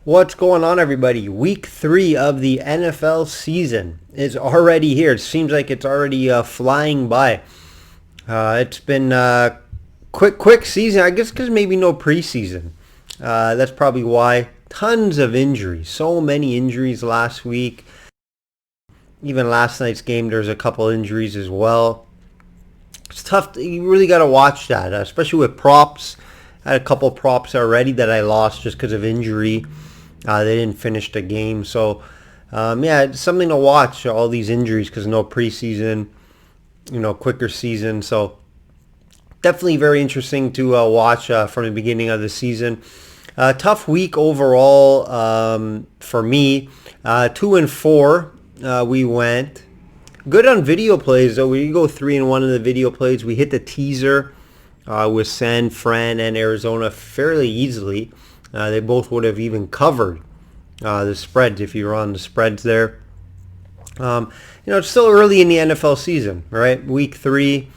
What's going on, everybody? Week 3 of the NFL season is already here. It seems like it's already flying by. It's been quick season, I guess, because maybe no preseason. That's probably why. Tons of injuries. So many injuries last week. Even last night's game, there's a couple injuries as well. It's tough. You really got to watch that, especially with props. I had a couple props already that I lost just because of injury. They didn't finish the game. So, it's something to watch, all these injuries, because no preseason, quicker season. So, definitely very interesting to watch from the beginning of the season. Tough week overall for me. 2-4 we went. Good on video plays, though. We go 3-1 in the video plays. We hit the teaser with San Fran and Arizona fairly easily. They both would have even covered the spreads if you were on the spreads there. It's still early in the NFL season, right? Week 3.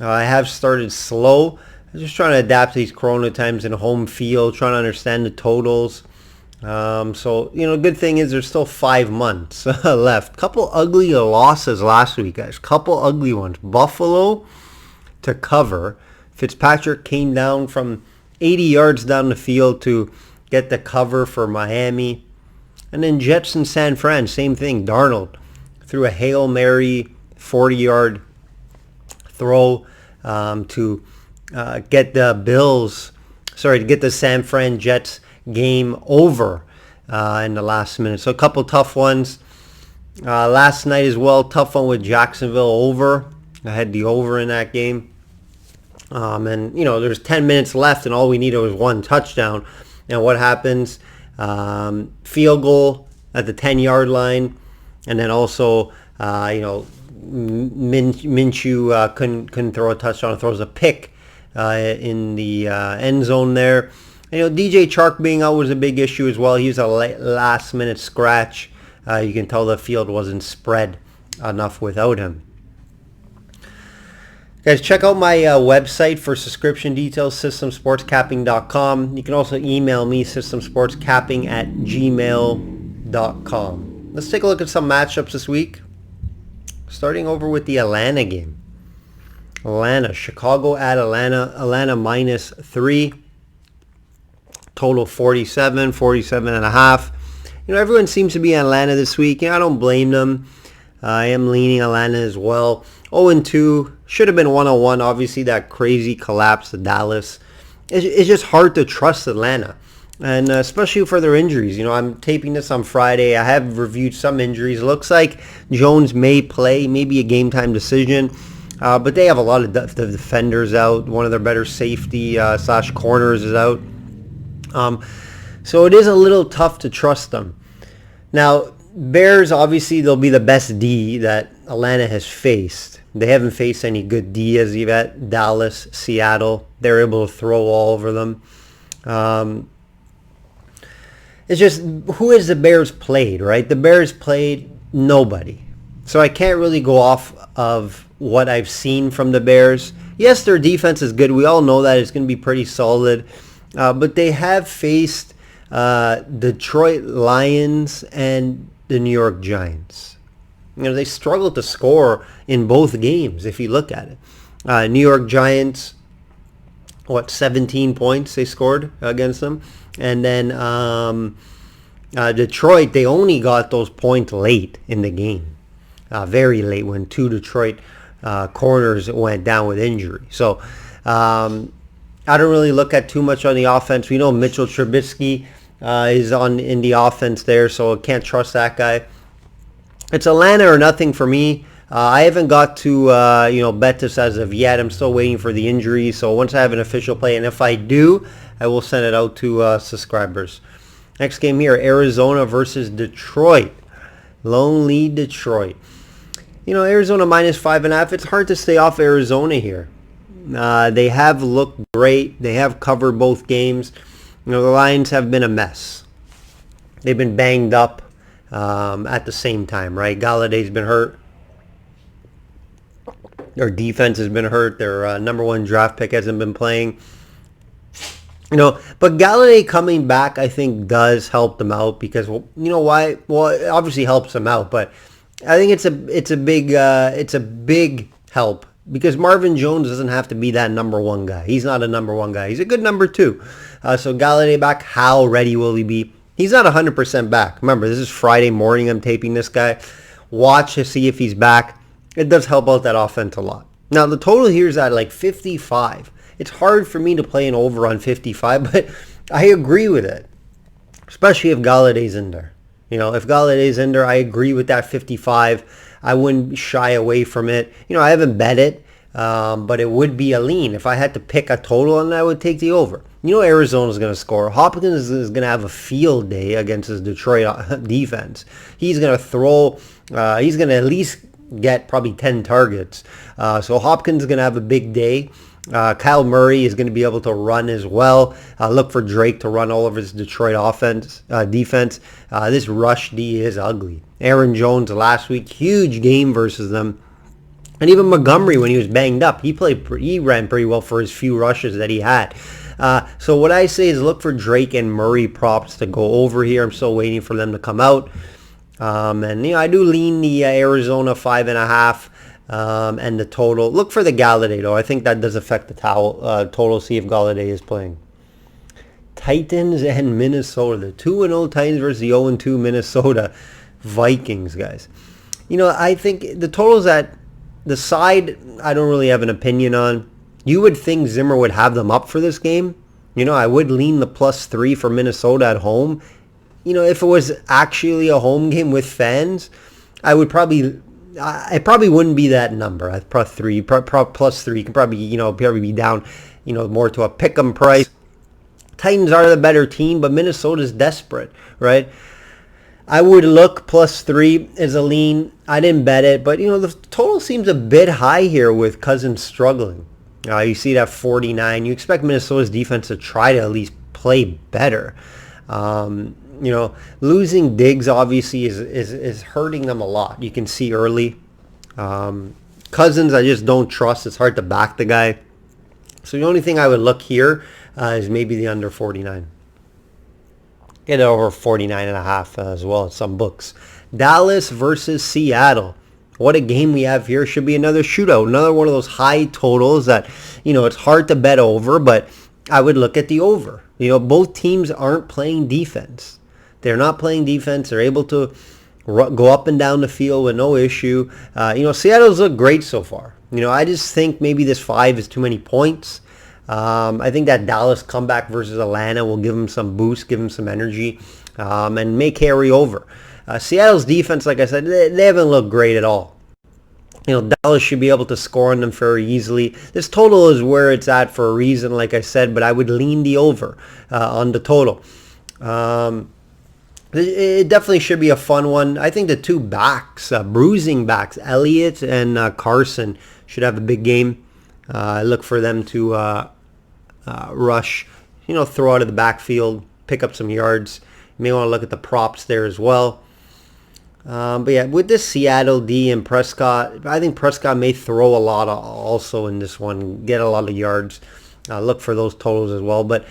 I have started slow. I'm just trying to adapt to these corona times in home field, trying to understand the totals. Good thing is there's still 5 months left. Couple ugly losses last week, guys. Couple ugly ones. Buffalo to cover. Fitzpatrick came down from 80 yards down the field to get the cover for Miami. And then Jets and San Fran, same thing. Darnold threw a Hail Mary 40-yard throw to get the San Fran Jets game over in the last minute. So a couple tough ones. Last night as well, tough one with Jacksonville over. I had the over in that game. There's 10 minutes left and all we needed was one touchdown. And what happens? Field goal at the 10-yard line. And then also, Minshew couldn't throw a touchdown. Throws a pick in the end zone there. DJ Chark being out was a big issue as well. He was a last-minute scratch. You can tell the field wasn't spread enough without him. Guys, check out my website for subscription details, systemsportscapping.com. You can also email me, systemsportscapping@gmail.com. Let's take a look at some matchups this week. Starting over with the Atlanta game. Chicago at Atlanta. Atlanta -3. Total 47.5. Everyone seems to be Atlanta this week. I don't blame them. I am leaning Atlanta as well. 0-2. Should have been 1-1. Obviously, that crazy collapse to Dallas. It's just hard to trust Atlanta. And especially for their injuries. I'm taping this on Friday. I have reviewed some injuries. It looks like Jones may play, maybe a game-time decision. But they have a lot of the defenders out. One of their better safety / corners is out. So it is a little tough to trust them. Now, Bears, obviously, they'll be the best D that Atlanta has faced. They haven't faced any good D as yet. Dallas, Seattle, they're able to throw all over them. It's just, who has the Bears played, right? The Bears played nobody. So I can't really go off of what I've seen from the Bears. Yes, their defense is good. We all know that it's going to be pretty solid. But they have faced Detroit Lions and the New York Giants. They struggled to score in both games if you look at it. New York Giants, 17 points they scored against them. And then Detroit, they only got those points late in the game. Very late when 2 Detroit corners went down with injury. So I don't really look at too much on the offense. We know Mitchell Trubisky is in the offense there, so I can't trust that guy. It's Atlanta or nothing for me. I haven't got to bet this as of yet. I'm still waiting for the injury. So once I have an official play, and if I do, I will send it out to subscribers. Next game here, Arizona versus Detroit. Lonely Detroit. Arizona -5.5. It's hard to stay off Arizona here. They have looked great. They have covered both games. The Lions have been a mess. They've been banged up at the same time, right? Galladay's been hurt. Their defense has been hurt. Their number one draft pick hasn't been playing. But Galladay coming back, I think, does help them out because, well, you know why? Well, it obviously helps them out, but I think it's a big help because Marvin Jones doesn't have to be that number one guy. He's not a number one guy. He's a good number two. So Galladay back, how ready will he be? He's not 100% back. Remember, this is Friday morning. I'm taping this guy. Watch to see if he's back. It does help out that offense a lot. Now, the total here is at like 55. It's hard for me to play an over on 55, but I agree with it, especially if Galladay's in there. If Galladay's in there, I agree with that 55. I wouldn't shy away from it. I haven't bet it, but it would be a lean. If I had to pick a total on that, I would take the over. Arizona's going to score. Hopkins is going to have a field day against his Detroit defense. He's going to throw. He's going to at least get probably 10 targets. So Hopkins is going to have a big day. Kyle Murray is going to be able to run as well. Look for Drake to run all over his Detroit defense. This rush D is ugly. Aaron Jones last week, huge game versus them. And even Montgomery, when he was banged up, he ran pretty well for his few rushes that he had. So what I say is look for Drake and Murray props to go over here. I'm still waiting for them to come out. And I do lean the Arizona 5.5. And the total. Look for the Galladay, though. I think that does affect the total. See if Galladay is playing. Titans and Minnesota. The 2-0 Titans versus the 0-2 Minnesota Vikings, guys. I think the totals at the side, I don't really have an opinion on. You would think Zimmer would have them up for this game. I would lean the +3 for Minnesota at home. If it was actually a home game with fans, I probably wouldn't be that number. I'd +3 can probably be down, more to a pick'em price. Titans are the better team, but Minnesota's desperate, right? I would look +3 as a lean. I didn't bet it, but the total seems a bit high here with Cousins struggling. You see that 49. You expect Minnesota's defense to try to at least play better. Losing Diggs obviously is hurting them a lot. You can see early. Cousins, I just don't trust. It's hard to back the guy. So the only thing I would look here is maybe the under 49. Get it over 49.5 as well at some books. Dallas versus Seattle. What a game we have here. Should be another shootout. Another one of those high totals that, it's hard to bet over, but I would look at the over. Both teams aren't playing defense. They're not playing defense. They're able to go up and down the field with no issue. Seattle's looked great so far. I just think maybe this 5 is too many points. I think that Dallas comeback versus Atlanta will give them some boost, give them some energy, and may carry over. Seattle's defense, like I said, they haven't looked great at all. Dallas should be able to score on them very easily. This total is where it's at for a reason, like I said, but I would lean the over on the total. It definitely should be a fun one. I think the two backs, bruising backs, Elliott and Carson, should have a big game. I look for them to rush, throw out of the backfield, pick up some yards. You may want to look at the props there as well. But yeah, with this Seattle D and Prescott, I think Prescott may throw a lot also in this one, get a lot of yards. Look for those totals as well. But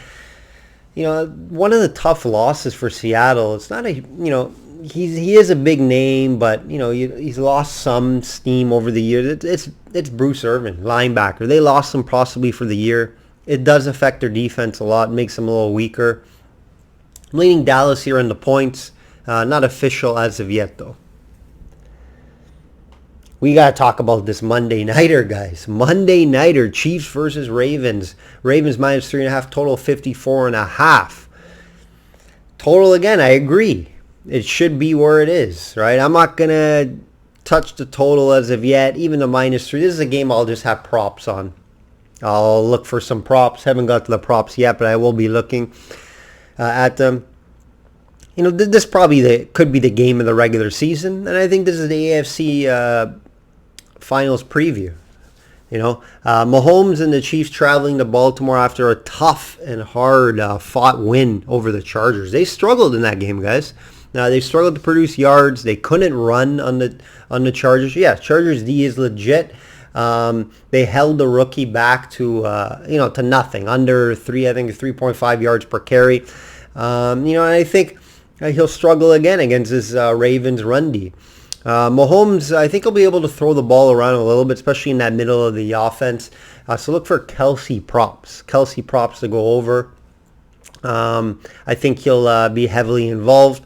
one of the tough losses for Seattle, it's not he is a big name, but he's lost some steam over the years. It's Bruce Irvin, linebacker. They lost him possibly for the year. It does affect their defense a lot, makes them a little weaker. I'm leaning Dallas here in the points. Not official as of yet, though. We got to talk about this Monday Nighter, guys. Monday Nighter, Chiefs versus Ravens. Ravens -3.5, total 54.5. Total, again, I agree. It should be where it is, right? I'm not going to touch the total as of yet, even the -3. This is a game I'll just have props on. I'll look for some props. Haven't got to the props yet, but I will be looking at them. This probably could be the game of the regular season, and I think this is the AFC Finals preview. Mahomes and the Chiefs traveling to Baltimore after a tough and hard fought win over the Chargers. They struggled in that game, guys. They struggled to produce yards. They couldn't run on the Chargers. Yeah, Chargers D is legit, They held the rookie back to to nothing, under 3.5 yards per carry. And I think he'll struggle again against this Ravens run D. Mahomes, I think he'll be able to throw the ball around a little bit, especially in that middle of the offense. So look for Kelsey props to go over. I think he'll be heavily involved.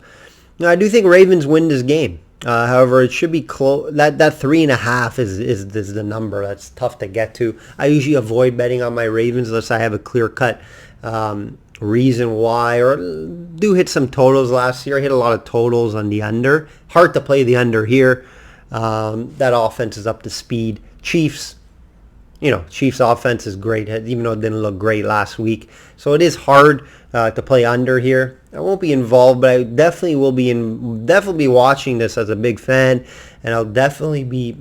I do think Ravens win this game. However, it should be close. That 3.5 is the number. That's tough to get to. I usually avoid betting on my Ravens unless I have a clear-cut reason why, or do hit some totals last year. I hit a lot of totals on the under. Hard to play the under here. That offense is up to speed. Chiefs offense is great, even though it didn't look great last week. So it is hard to play under here. I won't be involved, but I definitely will be watching this as a big fan, and I'll definitely be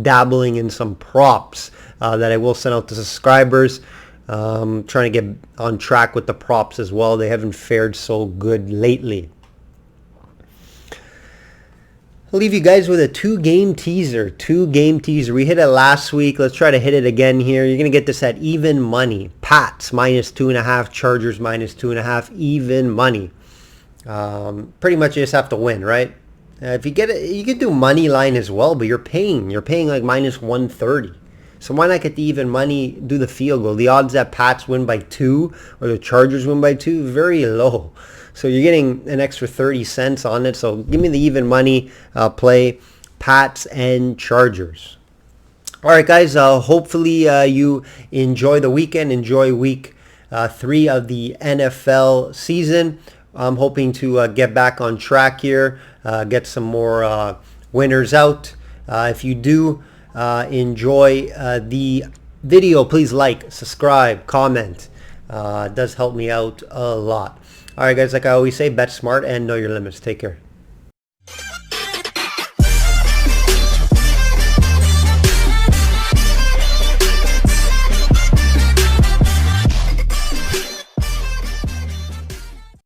dabbling in some props that I will send out to subscribers. Trying to get on track with the props as well. They haven't fared so good lately. I'll leave you guys with a two-game teaser. We hit it last week. Let's try to hit it again here. You're going to get this at even money. Pats -2.5, Chargers -2.5, even money. Pretty much you just have to win, right? If you get it, you can do money line as well, but you're paying like -130. So why not get the even money, do the field goal? The odds that Pats win by 2 or the Chargers win by 2, very low. So you're getting an extra 30 cents on it. So give me the even money play, Pats and Chargers. All right, guys. Hopefully you enjoy the weekend. Enjoy week 3 of the NFL season. I'm hoping to get back on track here, get some more winners out. If you do enjoy the video, please like, subscribe, comment. It does help me out a lot. All right, guys, like I always say, bet smart and know your limits. Take care.